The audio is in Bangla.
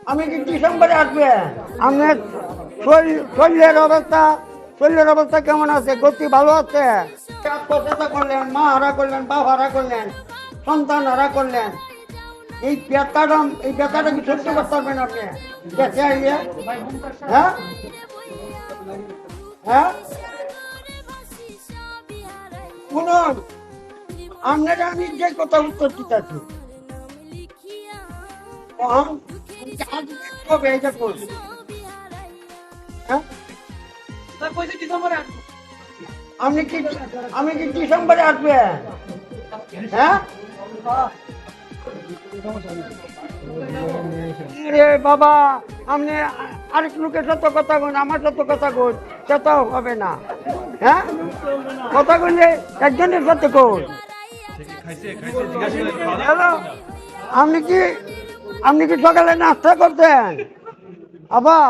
আমি কি ডিসেম্বরে আসবে? আপনার শরীরের অবস্থা কেমন আছে? গতি ভালো আছে? আত্মহত্যা করলেন, মা হারা করলেন, বাপ হারা করলেন, সন্তান হারা করলেন। এই ব্যথাটা কি সহ্য করতে পারবেন আপনি? হ্যাঁ হ্যাঁ শুনুন, আপনারা আমি যে কথা উত্তর দিতেছি কবে এটা করছি? হ্যাঁ আমি কি ডিসেম্বরে আসবে? হ্যাঁ রে বাবা, আপনি আরেক লোকের সাথে কথা কন, আমার সাথে কথা কন, সেটাও হবে না। হ্যাঁ কথা কইলে একজনের সাথে কন। হ্যালো, আপনি কি সকালে নাস্তা করতেন? আবার